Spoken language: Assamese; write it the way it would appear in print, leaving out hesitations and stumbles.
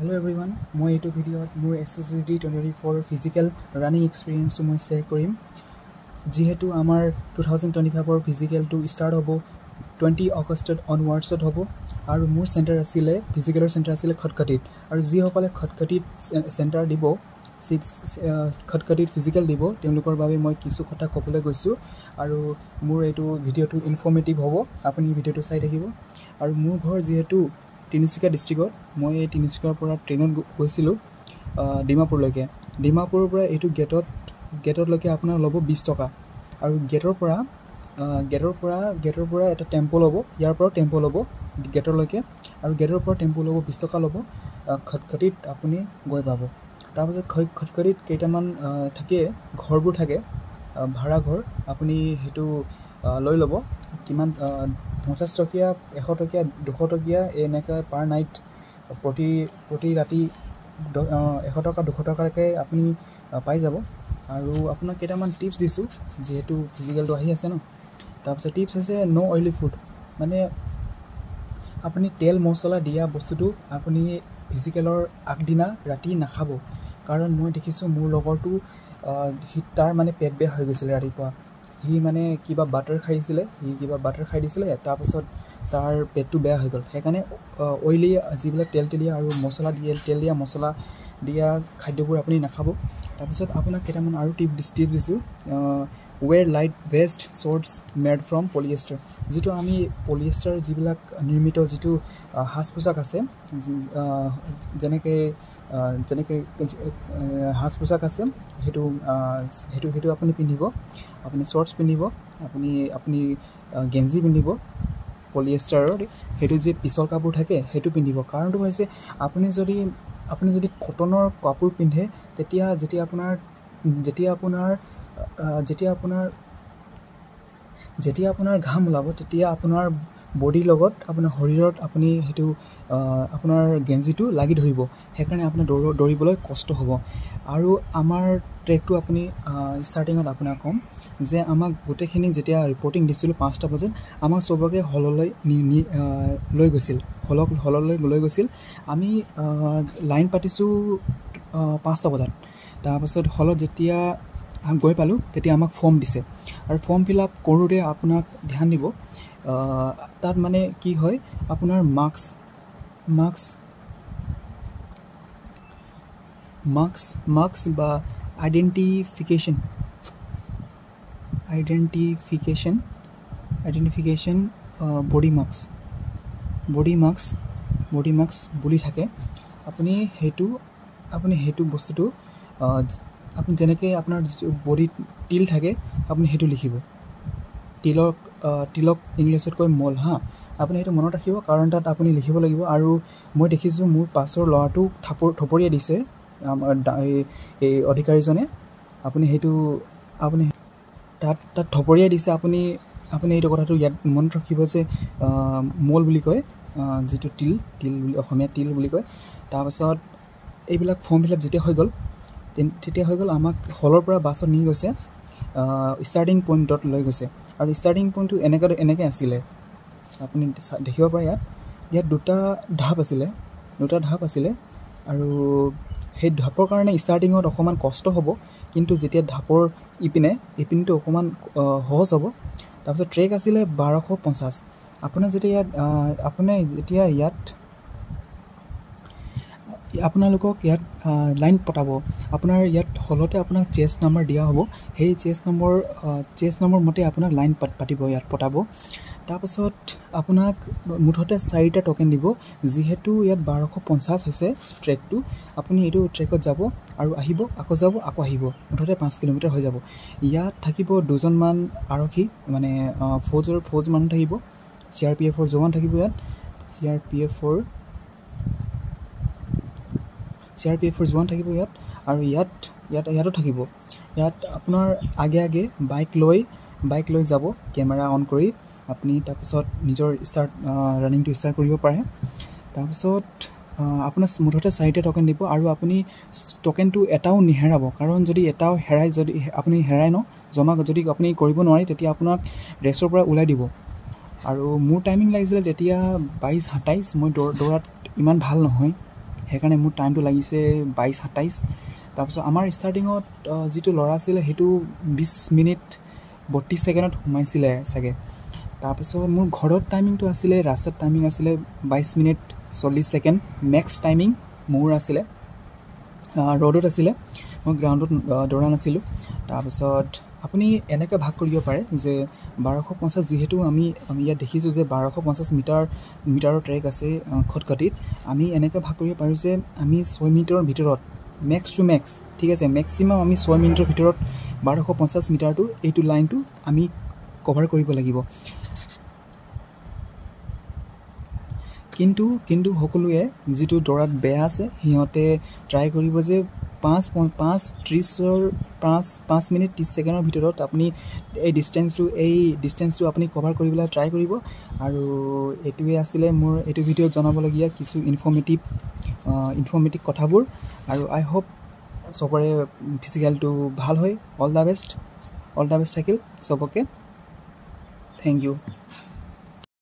Hello everyone, মই এইটো ভিডিঅ'ত মোৰ SSCD 2024 ফিজিকেল ৰানিং এক্সপিৰিয়েঞ্চটো মই শ্বেয়াৰ কৰিম। যিহেতু আমাৰ 2025 ফিজিকেলটো ষ্টাৰ্ট হ'ব 20 আগষ্টত অনৱাৰ্ডছত হ'ব আৰু মোৰ চেণ্টাৰ আছিলে ফিজিকেলৰ চেণ্টাৰ আছিলে খটখটিত আৰু যিসকলে খটখটিত চেণ্টাৰ দিব খটখটিত ফিজিকেল দিব তেওঁলোকৰ বাবে মই কিছু কথা ক'বলৈ গৈছোঁ আৰু মোৰ এইটো ভিডিঅ'টো ইনফৰ্মেটিভ হ'ব। আপুনি ভিডিঅ'টো চাই থাকিব আৰু মোৰ ঘৰ যিহেতু তিনিচুকীয়া ডিষ্ট্ৰিক্টত মই এই তিনিচুকীয়াৰ পৰা ট্ৰেইনত গৈছিলোঁ ডিমাপুৰলৈকে। ডিমাপুৰৰ পৰা এইটো গেটলৈকে আপোনাৰ ল'ব 20 টকা আৰু গেটৰ পৰা এটা টেম্পো ল'ব, ইয়াৰ পৰাও টেম্পো ল'ব গেটলৈকে আৰু গেটৰ পৰা টেম্পো ল'ব 20 টকা ল'ব। খটখটিত আপুনি গৈ পাব। তাৰপাছত খটখটিত কেইটামান থাকে ঘৰবোৰ থাকে ভাড়া ঘৰ, আপুনি সেইটো লৈ ল'ব। কিমান 50 টকীয়া 100 টকীয়া 200 টকীয়া এনেকৈ পাৰ নাইট প্ৰতি ৰাতি 100 টকা 200 টকাকৈ আপুনি পাই যাব। আৰু আপোনাক কেইটামান টিপছ দিছোঁ যিহেতু ফিজিকেলটো আহি আছে ন। তাৰপিছত টিপছ হৈছে ন' অইলি ফুড, মানে আপুনি তেল মছলা দিয়া বস্তুটো আপুনি ফিজিকেলৰ আগদিনা ৰাতি নাখাব। কাৰণ মই দেখিছোঁ মোৰ লগৰটো তাৰ মানে পেট বেয়া হৈ গৈছিলে ৰাতিপুৱা। সি মানে কিবা বাটাৰ খাই দিছিলে তাৰপাছত তাৰ পেটটো বেয়া হৈ গ'ল। সেইকাৰণে অইলি যিবিলাক তেল দিয়া আৰু তেল দিয়া মছলা দিয়া খাদ্যবোৰ আপুনি নাখাব। তাৰপিছত আপোনাক কেইটামান আৰু টিপ দিছোঁ। Wear light vest shorts made from polyester, যিটো আমি পলিয়েষ্টাৰ যিবিলাক নিৰ্মিত যিটো সাজ পোছাক আছে, যেনেকৈ সাজ পোছাক আছে সেইটো আপুনি পিন্ধিব। আপুনি শ্বৰ্টছ পিন্ধিব, আপুনি গেঞ্জি পিন্ধিব পলিয়েষ্টাৰৰ, সেইটো যি পিছল কাপোৰ থাকে সেইটো পিন্ধিব। কাৰণটো হৈছে আপুনি যদি কটনৰ কাপোৰ পিন্ধে তেতিয়া যেতিয়া আপোনাৰ ঘাম ওলাব তেতিয়া আপোনাৰ বডিৰ লগত আপোনাৰ শৰীৰত আপুনি সেইটো আপোনাৰ গেঞ্জিটো লাগি ধৰিব। সেইকাৰণে আপোনাৰ দৌৰিবলৈ কষ্ট হ'ব। আৰু আমাৰ ট্ৰেকটো আপুনি ষ্টাৰ্টিঙত আপোনাক ক'ম যে আমাক গোটেইখিনি যেতিয়া ৰিপৰ্টিং দিছিলোঁ 5টা বজাত আমাক চবকে হললৈ লৈ গৈছিল। আমি লাইন পাতিছোঁ 5টা বজাত। তাৰপাছত হলত যেতিয়া গৈ পালোঁ তেতিয়া আমাক ফৰ্ম দিছে আৰু ফৰ্ম ফিল আপ কৰোঁতে আপোনাক ধ্যান দিব তাত মানে কি হয় আপোনাৰ মাৰ্কছ বা আইডেণ্টিফিকেশ্যন বডি মাৰ্কছ বুলি থাকে। আপুনি সেইটো বস্তুটো আপুনি যেনেকৈ আপোনাৰ বডিত তিল থাকে আপুনি সেইটো লিখিব। তিলক ইংলিছত কয় মল আপুনি সেইটো মনত ৰাখিব, কাৰণ তাত আপুনি লিখিব লাগিব। আৰু মই দেখিছোঁ মোৰ পাছৰ ল'ৰাটো থপৰিয়াই দিছে এই অধিকাৰীজনে। আপুনি তাত থপৰিয়াই দিছে। আপুনি এইটো কথাটো ইয়াত মনত ৰাখিব যে মল বুলি কয়, যিটো তিল বুলি অসমীয়া তিল বুলি কয়। তাৰপাছত এইবিলাক ফৰ্ম ফিল আপ যেতিয়া হৈ গ'ল আমাক হলৰ পৰা বাছত নি গৈছে, ষ্টাৰ্টিং পইণ্টত লৈ গৈছে। আৰু ষ্টাৰ্টিং পইণ্টটো এনেকৈ আছিলে, আপুনি দেখিব পাৰে ইয়াত দুটা ঢাপ আছিলে আৰু সেই ঢাপৰ কাৰণে ষ্টাৰ্টিঙত অকণমান কষ্ট হ'ব, কিন্তু যেতিয়া ঢাপৰ ইপিনটো অকণমান সহজ হ'ব। তাৰপিছত ট্ৰেক আছিলে 1250। আপোনালোকক ইয়াত লাইন পতাব। আপোনাৰ ইয়াত হলতে আপোনাক চেষ্ট নাম্বাৰ দিয়া হ'ব, সেই চেষ্ট নম্বৰ মতে আপোনাক লাইন ইয়াত পতাব। তাৰপাছত আপোনাক মুঠতে 4টা ট'কেন দিব। যিহেতু ইয়াত 1250 হৈছে ট্ৰেকটো, আপুনি এইটো ট্ৰেকত যাব আৰু আহিব, আকৌ যাব আকৌ আহিব, মুঠতে 5 কিলোমিটাৰ হৈ যাব। ইয়াত থাকিব 2জনমান আৰক্ষী, মানে ফৌজ মানুহ থাকিব, CRPFৰ জোৱান থাকিব ইয়াত, CRPFৰ জোৱান থাকিব ইয়াত। আৰু ইয়াতো থাকিব। ইয়াত আপোনাৰ আগে বাইক লৈ যাব, কেমেৰা অন কৰি আপুনি তাৰপিছত নিজৰ ৰানিংটো ষ্টাৰ্ট কৰিব পাৰে। তাৰপিছত আপোনাৰ মুঠতে 4টা ট'কেন দিব আৰু আপুনি ট'কেনটো এটাও নেহেৰাব, কাৰণ যদি এটাও যদি আপুনি হেৰাই জমা যদি আপুনি কৰিব নোৱাৰে তেতিয়া আপোনাক ৰেচৰ পৰা ওলাই দিব। আৰু মোৰ টাইমিং লাগিছিলে তেতিয়া 22-27। মই দৌৰাত ইমান ভাল নহয়, সেইকাৰণে মোৰ টাইমটো লাগিছে 22-27। তাৰপিছত আমাৰ ষ্টাৰ্টিঙত যিটো ল'ৰা আছিলে সেইটো 20 মিনিট 32 ছেকেণ্ডত সোমাইছিলে চাগে। তাৰপিছত মোৰ ঘৰত টাইমিংটো আছিলে, ৰাস্তাত টাইমিং আছিলে 22 মিনিট 40 ছেকেণ্ড মেক্স টাইমিং মোৰ আছিলে। ৰ'দত আছিলে, মই গ্ৰাউণ্ডত দৌৰা নাছিলোঁ। তাৰপিছত আপুনি এনেকৈ ভাগ কৰিব পাৰে যে 1250, যিহেতু আমি ইয়াত দেখিছোঁ যে 1250 মিটাৰৰ ট্ৰেক আছে খটখটিত। আমি এনেকৈ ভাগ কৰিব পাৰোঁ যে আমি 6 মিনিটৰ ভিতৰত মেক্স টু মেক্স, ঠিক আছে, মেক্সিমাম আমি 6 মিনিটৰ ভিতৰত 1250 মিটাৰটো এইটো লাইনটো আমি কভাৰ কৰিব লাগিব। কিন্তু সকলোৱে যিটো দৌৰাত বেয়া আছে সিহঁতে ট্ৰাই কৰিব যে 5 মিনিট 30 ছেকেণ্ডৰ ভিতৰত আপুনি এই ডিষ্টেঞ্চটো আপুনি কভাৰ কৰিবলৈ ট্ৰাই কৰিব। আৰু এইটোৱে আছিলে মোৰ এইটো ভিডিঅ'ত জনাবলগীয়া কিছু ইনফৰ্মেটিভ কথাবোৰ। আৰু আই হোপ চবৰে ফিজিকেলটো ভাল হয়। অল দ্য বেষ্ট থাকিল চবকে। Thank U.